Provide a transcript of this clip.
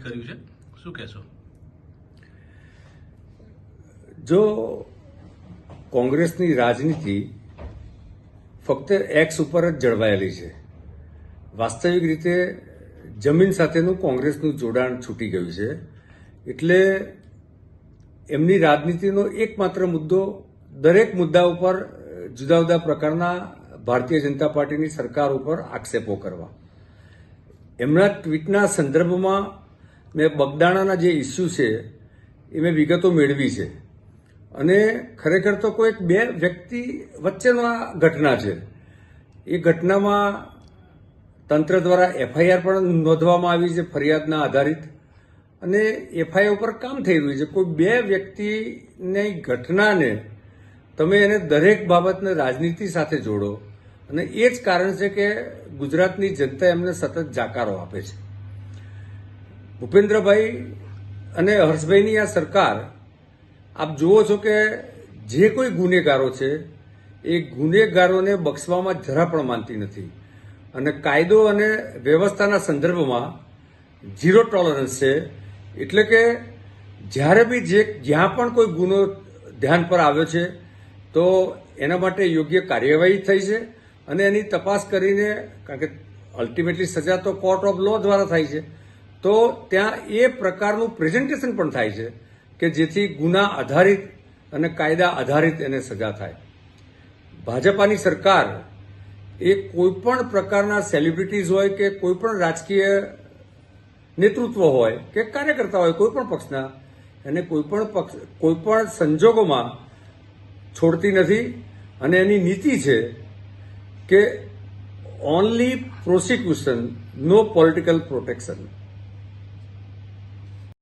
કર્યું છે, શું કહેશો? જો કોંગ્રેસની રાજનીતિ ફક્ત એક્સ ઉપર જ જળવાયેલી છે, વાસ્તવિક રીતે જમીન સાથેનું કોંગ્રેસનું જોડાણ છૂટી ગયું છે. એટલે એમની રાજનીતિનો એકમાત્ર મુદ્દો દરેક મુદ્દા ઉપર જુદા જુદા પ્રકારના ભારતીય જનતા પાર્ટીની સરકાર ઉપર આક્ષેપો કરવા. એમના ટ્વીટના સંદર્ભમાં મેં બગદાણાના જે ઇસ્યુ છે એ મેં વિગતો મેળવી છે અને ખરેખર તો કોઈ બે વ્યક્તિ વચ્ચેનો આ ઘટના છે. એ ઘટનામાં તંત્ર દ્વારા એફઆઈઆર પણ નોંધવામાં આવી છે ફરિયાદના આધારિત, અને એફઆઈઆર ઉપર કામ થઈ રહ્યું છે. કોઈ બે વ્યક્તિની ઘટનાને તમે એને દરેક બાબતને રાજનીતિ સાથે જોડો, અને એ જ કારણ છે કે ગુજરાતની જનતા એમને સતત જાકારો આપે છે. ભૂપેન્દ્રભાઈ અને હર્ષભાઈની આ સરકાર, આપ જુઓ છો કે જે કોઈ ગુનેગારો છે એ ગુનેગારોને બક્ષવામાં જરા પણ માનતી નથી, અને કાયદો અને વ્યવસ્થાના સંદર્ભમાં ઝીરો ટોલરન્સ છે. એટલે કે જ્યારે બી જ્યાં પણ કોઈ ગુનો ધ્યાન પર આવ્યો છે તો એના માટે યોગ્ય કાર્યવાહી થઈ છે, અને એની તપાસ કરીને, કારણ કે અલ્ટિમેટલી સજા તો કોર્ટ ઓફ લો દ્વારા થાય છે, તો ત્યાં એ પ્રકારનું પ્રેઝન્ટેશન પણ થાય છે કે જેથી ગુના આધારિત અને કાયદા આધારિત એને સજા થાય. ભાજપાની સરકાર એ કોઈપણ પ્રકારના સેલિબ્રિટીઝ હોય કે કોઈપણ રાજકીય નેતૃત્વ હોય કે કાર્યકર્તા હોય કોઈપણ પક્ષના, એને કોઈપણ સંજોગોમાં છોડતી નથી. અને એની નીતિ છે કે ઓનલી પ્રોસિક્યુશન, નો પોલિટિકલ પ્રોટેક્શન.